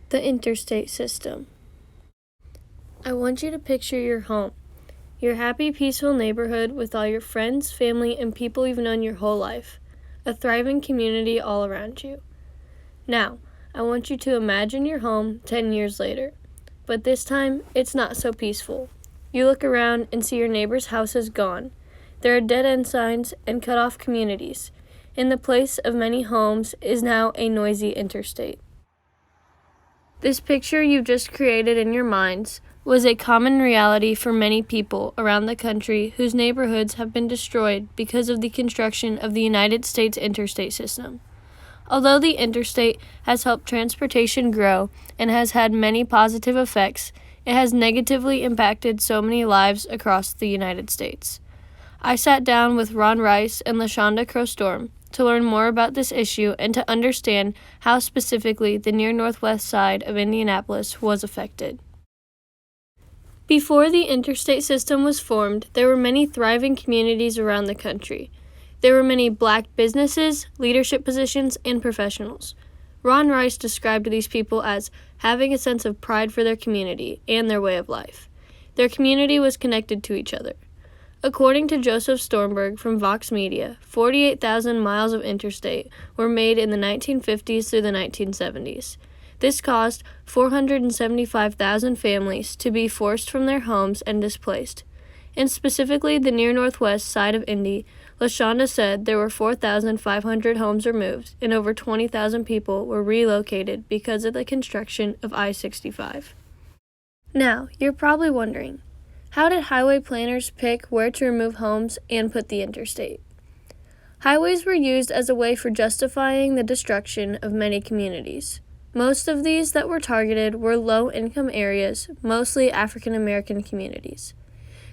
The interstate system. I want you to picture your home, your happy, peaceful neighborhood with all your friends, family, and people you've known your whole life, a thriving community all around you. Now, I want you to imagine your home 10 years later, but this time, it's not so peaceful. You look around and see your neighbor's house is gone. There are dead-end signs and cut-off communities. In the place of many homes is now a noisy interstate. This picture you've just created in your minds was a common reality for many people around the country whose neighborhoods have been destroyed because of the construction of the United States interstate system. Although the interstate has helped transportation grow and has had many positive effects, it has negatively impacted so many lives across the United States. I sat down with Ron Rice and LaShonda Crostorm to learn more about this issue and to understand how specifically the near northwest side of Indianapolis was affected. Before the interstate system was formed, there were many thriving communities around the country. There were many black businesses, leadership positions, and professionals. Ron Rice described these people as having a sense of pride for their community and their way of life. Their community was connected to each other. According to Joseph Stormberg from Vox Media, 48,000 miles of interstate were made in the 1950s through the 1970s. This caused 475,000 families to be forced from their homes and displaced. And specifically the near northwest side of Indy, LaShonda said there were 4,500 homes removed and over 20,000 people were relocated because of the construction of I-65. Now, you're probably wondering, how did highway planners pick where to remove homes and put the interstate? Highways were used as a way for justifying the destruction of many communities. Most of these that were targeted were low-income areas, mostly African American communities.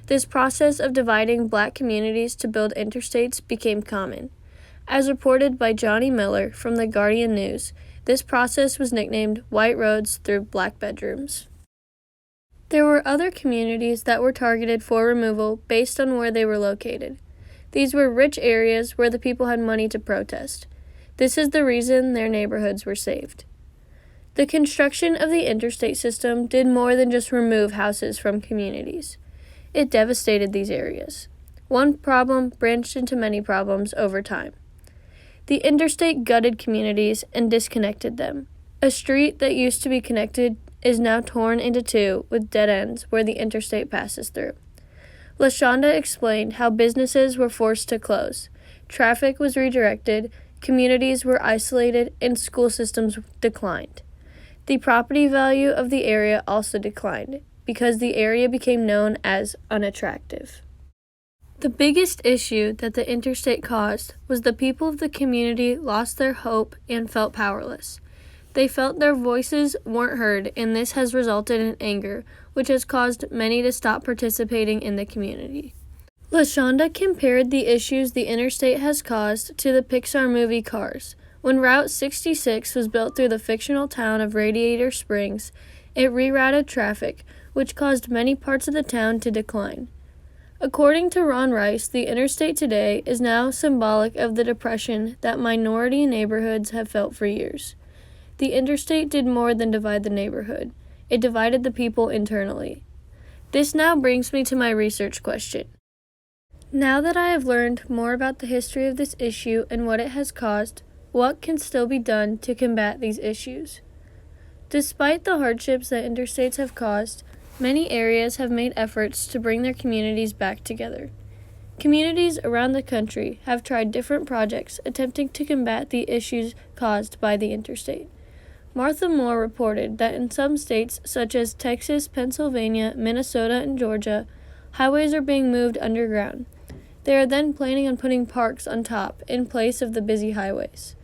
This process of dividing black communities to build interstates became common. As reported by Johnny Miller from the Guardian News, this process was nicknamed White Roads Through Black Bedrooms. There were other communities that were targeted for removal based on where they were located. These were rich areas where the people had money to protest. This is the reason their neighborhoods were saved. The construction of the interstate system did more than just remove houses from communities. It devastated these areas. One problem branched into many problems over time. The interstate gutted communities and disconnected them. A street that used to be connected is now torn into two with dead ends where the interstate passes through. LaShonda explained how businesses were forced to close, traffic was redirected, communities were isolated, and school systems declined. The property value of the area also declined because the area became known as unattractive. The biggest issue that the interstate caused was the people of the community lost their hope and felt powerless. They felt their voices weren't heard, and this has resulted in anger, which has caused many to stop participating in the community. LaShonda compared the issues the interstate has caused to the Pixar movie Cars. When Route 66 was built through the fictional town of Radiator Springs, it rerouted traffic, which caused many parts of the town to decline. According to Ron Rice, the interstate today is now symbolic of the depression that minority neighborhoods have felt for years. The interstate did more than divide the neighborhood. It divided the people internally. This now brings me to my research question. Now that I have learned more about the history of this issue and what it has caused, what can still be done to combat these issues? Despite the hardships that interstates have caused, many areas have made efforts to bring their communities back together. Communities around the country have tried different projects attempting to combat the issues caused by the interstate. Martha Moore reported that in some states, such as Texas, Pennsylvania, Minnesota, and Georgia, highways are being moved underground. They are then planning on putting parks on top in place of the busy highways.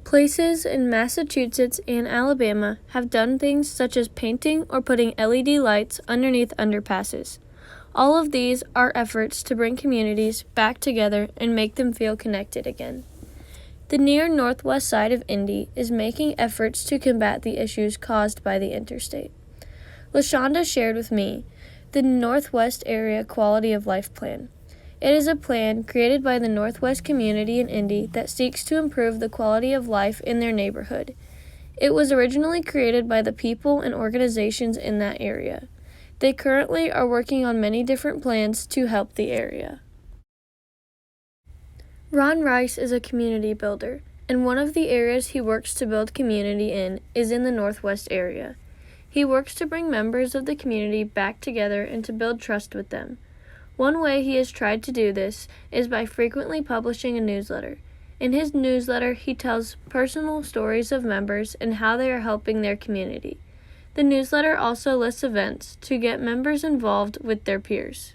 Places in Massachusetts and Alabama have done things such as painting or putting LED lights underneath underpasses. All of these are efforts to bring communities back together and make them feel connected again. The near northwest side of Indy is making efforts to combat the issues caused by the interstate. LaShonda shared with me the Northwest Area Quality of Life Plan. It is a plan created by the Northwest community in Indy that seeks to improve the quality of life in their neighborhood. It was originally created by the people and organizations in that area. They currently are working on many different plans to help the area. Ron Rice is a community builder, and one of the areas he works to build community in is in the Northwest area. He works to bring members of the community back together and to build trust with them. One way he has tried to do this is by frequently publishing a newsletter. In his newsletter, he tells personal stories of members and how they are helping their community. The newsletter also lists events to get members involved with their peers.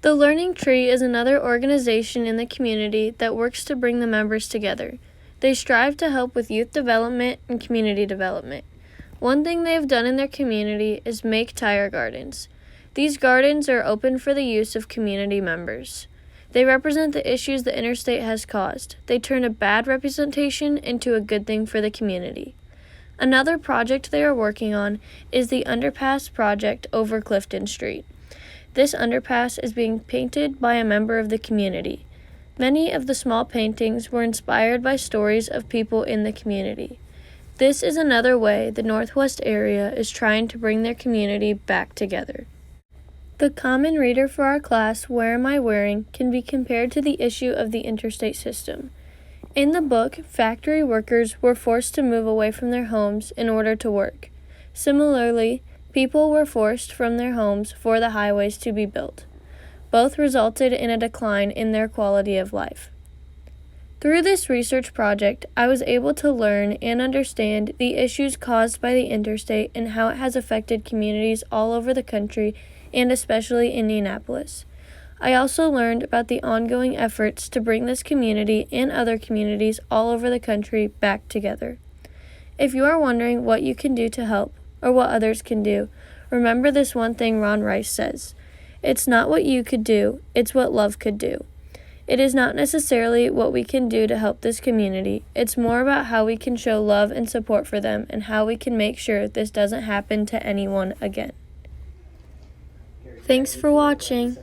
The Learning Tree is another organization in the community that works to bring the members together. They strive to help with youth development and community development. One thing they have done in their community is make tire gardens. These gardens are open for the use of community members. They represent the issues the Interstate has caused. They turn a bad representation into a good thing for the community. Another project they are working on is the underpass project over Clifton Street. This underpass is being painted by a member of the community. Many of the small paintings were inspired by stories of people in the community. This is another way the Northwest area is trying to bring their community back together. The common reader for our class, Where Am I Wearing?, can be compared to the issue of the interstate system. In the book, factory workers were forced to move away from their homes in order to work. Similarly, people were forced from their homes for the highways to be built. Both resulted in a decline in their quality of life. Through this research project, I was able to learn and understand the issues caused by the interstate and how it has affected communities all over the country and especially Indianapolis. I also learned about the ongoing efforts to bring this community and other communities all over the country back together. If you are wondering what you can do to help, or what others can do, remember this one thing Ron Rice says. It's not what you could do, it's what love could do. It is not necessarily what we can do to help this community, it's more about how we can show love and support for them and how we can make sure this doesn't happen to anyone again. Thanks for watching.